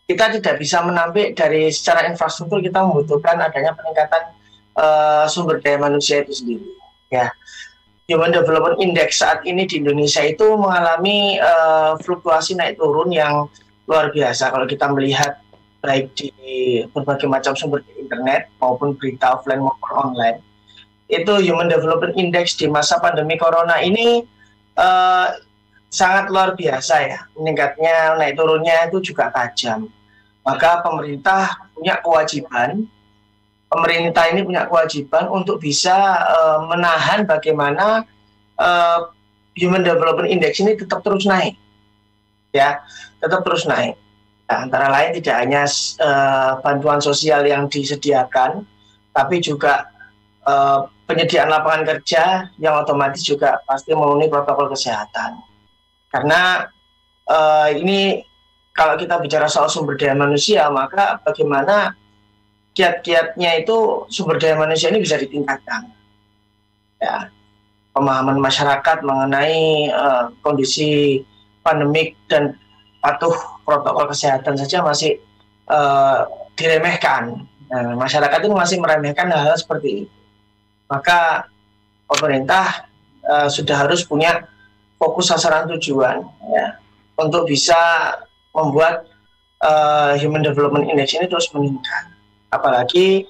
kita tidak bisa menampik dari secara infrastruktur kita membutuhkan adanya peningkatan sumber daya manusia itu sendiri. Ya, Human Development Index saat ini di Indonesia itu mengalami fluktuasi naik turun yang luar biasa kalau kita melihat baik di berbagai macam sumber di internet maupun berita offline maupun online. Itu Human Development Index di masa pandemi Corona ini sangat luar biasa ya, meningkatnya, naik turunnya itu juga tajam. Maka pemerintah ini punya kewajiban untuk bisa menahan bagaimana Human Development Index ini tetap terus naik. Ya, tetap terus naik. Nah, antara lain tidak hanya bantuan sosial yang disediakan, tapi juga penyediaan lapangan kerja yang otomatis juga pasti memenuhi protokol kesehatan. Karena ini kalau kita bicara soal sumber daya manusia, maka bagaimana kiat-kiatnya itu sumber daya manusia ini bisa ditingkatkan. Ya, pemahaman masyarakat mengenai kondisi pandemik dan patuh protokol kesehatan saja masih diremehkan. Nah, masyarakat itu masih meremehkan hal-hal seperti itu. Maka pemerintah sudah harus punya fokus sasaran tujuan ya, untuk bisa membuat Human Development Index ini terus meningkat. Apalagi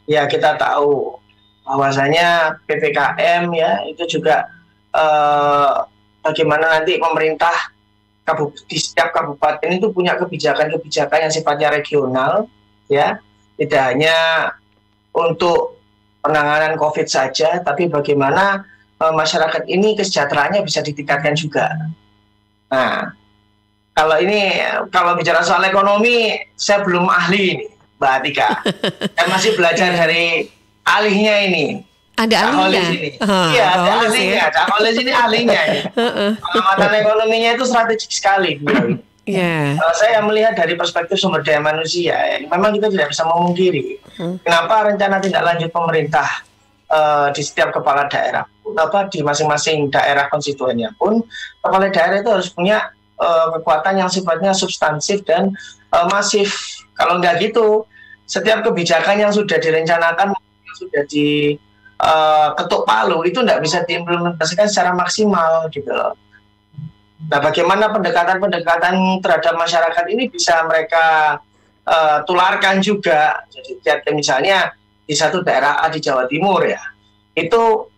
ya kita tahu bahwasanya PPKM ya itu juga bagaimana nanti pemerintah di setiap kabupaten itu punya kebijakan-kebijakan yang sifatnya regional ya, tidak hanya untuk penanganan COVID saja, tapi bagaimana masyarakat ini kesejahteraannya bisa ditingkatkan juga. Nah, kalau bicara soal ekonomi, saya belum ahli ini, Mbak Atika. Saya masih belajar dari ahlinya ini. Ada ahlinya? Iya, ada ahlinya. Cak Holis ini ahlinya. Pengamatan ekonominya itu strategik sekali. Saya melihat dari perspektif sumber daya manusia, memang kita tidak bisa memungkiri kenapa rencana tindak lanjut pemerintah di setiap kepala daerah, di masing-masing daerah konstituennya pun, kepala daerah itu harus punya kekuatan yang sifatnya substansif dan masif. Kalau nggak gitu, setiap kebijakan yang sudah direncanakan, yang sudah diketuk palu, itu nggak bisa diimplementasikan secara maksimal gitu loh. Nah, bagaimana pendekatan-pendekatan terhadap masyarakat ini bisa mereka tularkan juga. Jadi misalnya di satu daerah A di Jawa Timur ya, itu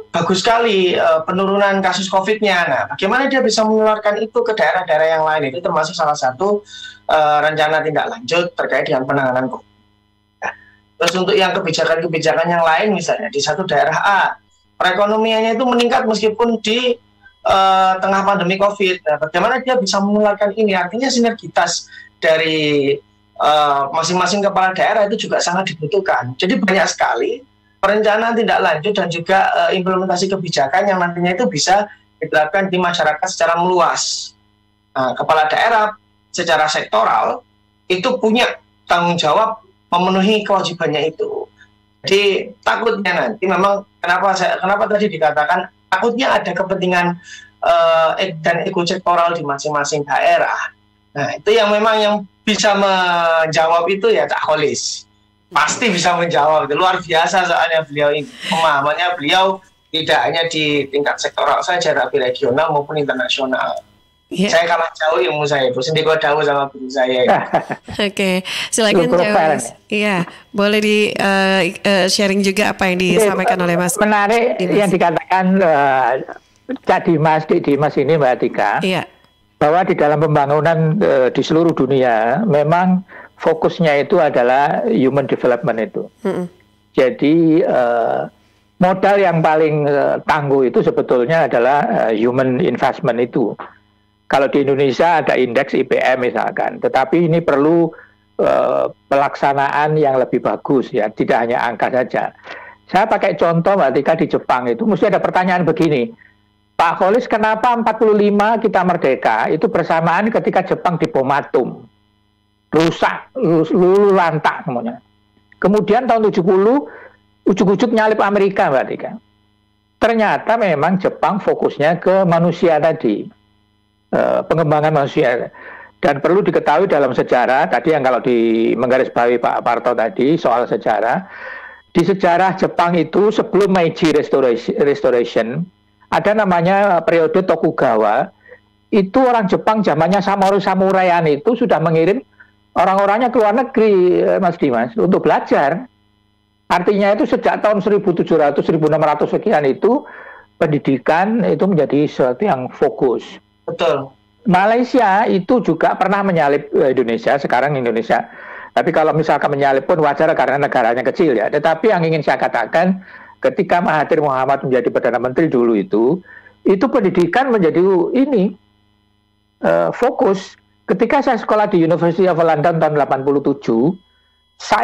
bagus sekali penurunan kasus COVID-nya. Nah, bagaimana dia bisa menularkan itu ke daerah-daerah yang lain? Itu termasuk salah satu rencana tindak lanjut terkait dengan penanganan COVID. Nah, terus untuk yang kebijakan-kebijakan yang lain, misalnya di satu daerah A, perekonomiannya itu meningkat meskipun di tengah pandemi COVID. Nah, bagaimana dia bisa menularkan ini? Artinya sinergitas dari masing-masing kepala daerah itu juga sangat dibutuhkan. Jadi banyak sekali perencanaan tindak lanjut dan juga implementasi kebijakan yang nantinya itu bisa diterapkan di masyarakat secara meluas. Nah, kepala daerah secara sektoral itu punya tanggung jawab memenuhi kewajibannya itu. Jadi takutnya nanti memang kenapa tadi dikatakan takutnya ada kepentingan dan ekosektoral di masing-masing daerah. Nah, itu yang memang yang bisa menjawab itu ya Cak Kholis. Pasti bisa menjawab. Itu luar biasa soalnya beliau ini. Pemahamannya beliau tidak hanya di tingkat sektoral saja, tapi regional maupun internasional. Yeah. Saya kalah jauh ilmu saya, Bu Sendiko jauh sama guru saya. Oke, silakan jawab. Iya, boleh di sharing juga apa yang disampaikan oleh Mas. Menarik Dimas. Yang dikatakan Cak Dimas, Dimas ini Mbak Tika. Iya. Bahwa di dalam pembangunan di seluruh dunia memang fokusnya itu adalah human development itu. Jadi modal yang paling tangguh itu sebetulnya adalah human investment itu. Kalau di Indonesia ada indeks IPM misalkan, tetapi ini perlu pelaksanaan yang lebih bagus ya, tidak hanya angka saja. Saya pakai contoh Mbak Tika di Jepang itu mesti ada pertanyaan begini. Pak Kholis, kenapa 45 kita merdeka itu bersamaan ketika Jepang dibom atom, rusak, lulu lantak semuanya. Kemudian tahun 70 ujuk-ujuk nyalip Amerika, Mbak Tika. Ternyata memang Jepang fokusnya ke manusia tadi, pengembangan manusia. Dan perlu diketahui dalam sejarah, tadi yang kalau di menggarisbawahi Pak Parto tadi soal sejarah, di sejarah Jepang itu sebelum Meiji Restoration ada namanya periode Tokugawa. Itu orang Jepang zamannya samuraian itu sudah mengirim orang-orangnya ke luar negeri, Mas Dimas, untuk belajar. Artinya itu sejak tahun 1700, 1600 sekian itu pendidikan itu menjadi sesuatu yang fokus. Betul. Malaysia itu juga pernah menyalip Indonesia, sekarang Indonesia. Tapi kalau misalkan menyalip pun wajar karena negaranya kecil ya. Tetapi yang ingin saya katakan, ketika Mahathir Mohamad menjadi Perdana Menteri dulu itu pendidikan menjadi fokus. Ketika saya sekolah di University of London tahun 87,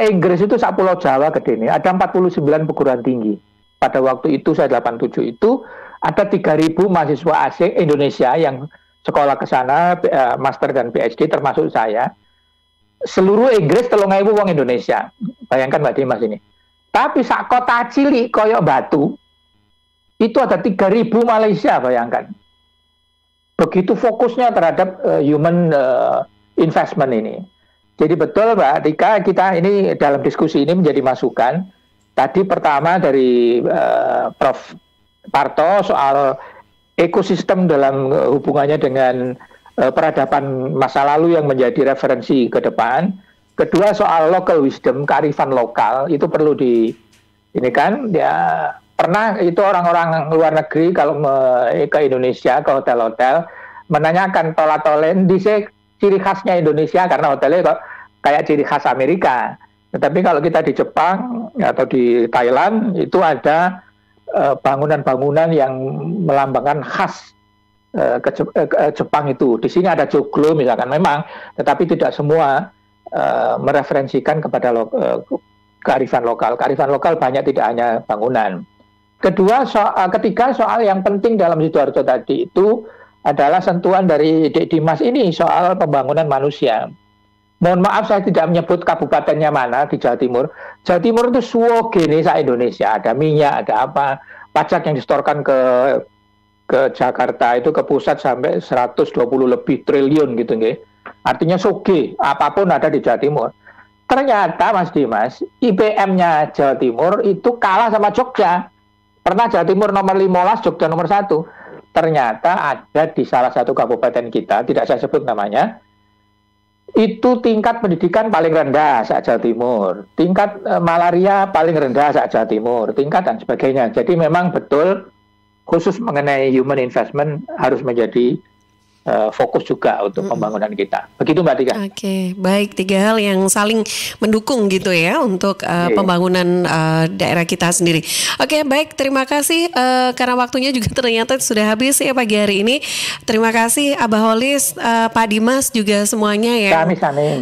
Inggris itu sak Pulau Jawa gede ini, ada 49 perguruan tinggi. Pada waktu itu saya 87 itu ada 3.000 mahasiswa asing Indonesia yang sekolah ke sana, master dan PhD termasuk saya. Seluruh Inggris 3.000 wong Indonesia. Bayangkan Mbak Dimas ini. Tapi sak kota cilik koyok Batu itu ada 3.000 Malaysia, bayangkan. Begitu fokusnya terhadap human investment ini. Jadi betul Mbak Tika, kita ini dalam diskusi ini menjadi masukan. Tadi pertama dari Prof. Parto soal ekosistem dalam hubungannya dengan peradaban masa lalu yang menjadi referensi ke depan. Kedua soal local wisdom, kearifan lokal itu perlu ini kan ya pernah itu orang-orang luar negeri kalau ke Indonesia ke hotel-hotel menanyakan tola-tolen di ciri khasnya Indonesia karena hotelnya kok kayak ciri khas Amerika. Tetapi kalau kita di Jepang atau di Thailand itu ada bangunan-bangunan yang melambangkan khas Jepang itu. Di sini ada joglo misalkan memang, tetapi tidak semua mereferensikan kepada kearifan lokal. Kearifan lokal banyak tidak hanya bangunan. Ketiga soal yang penting dalam Sidoarjo tadi itu adalah sentuhan dari Dek Dimas ini soal pembangunan manusia. Mohon maaf saya tidak menyebut kabupatennya mana di Jawa Timur. Jawa Timur itu suwogene sa Indonesia, ada minyak, ada apa, pajak yang disetorkan ke Jakarta itu ke pusat sampai 120 lebih triliun gitu nggih. Artinya soge, apapun ada di Jawa Timur. Ternyata Mas Dimas, IPM-nya Jawa Timur itu kalah sama Jogja. Pernah Jawa Timur nomor 15, Jogja nomor 1. Ternyata ada di salah satu kabupaten kita, tidak saya sebut namanya, itu tingkat pendidikan paling rendah saat Jawa Timur, tingkat malaria paling rendah saat Jawa Timur, tingkat dan sebagainya. Jadi memang betul khusus mengenai human investment harus menjadi fokus juga untuk pembangunan kita. Begitu Mbak Tika. Oke, baik, 3 hal yang saling mendukung gitu ya untuk pembangunan daerah kita sendiri. Oke, baik, terima kasih karena waktunya juga ternyata sudah habis ya pagi hari ini. Terima kasih Abah Holis, Pak Dimas juga semuanya yang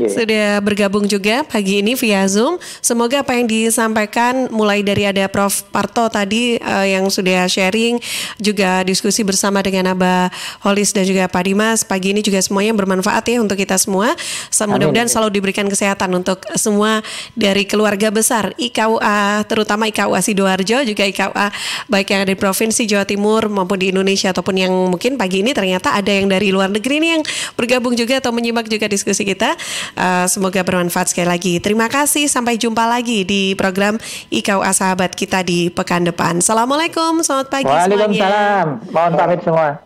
sudah bergabung juga pagi ini via Zoom. Semoga apa yang disampaikan mulai dari ada Prof. Parto tadi yang sudah sharing, juga diskusi bersama dengan Abah Holis dan juga Pak Dimas pagi ini juga semuanya bermanfaat ya untuk kita semua. Mudah-mudahan selalu diberikan kesehatan untuk semua dari keluarga besar IKUA, terutama IKUA Sidoarjo, juga IKUA baik yang ada di Provinsi Jawa Timur maupun di Indonesia, ataupun yang mungkin pagi ini ternyata ada yang dari luar negeri nih yang bergabung juga atau menyimak juga diskusi kita. Semoga bermanfaat sekali lagi. Terima kasih, sampai jumpa lagi di program IKUA Sahabat kita di pekan depan. Assalamualaikum, selamat pagi semuanya. Waalaikumsalam, mohon pamit semua.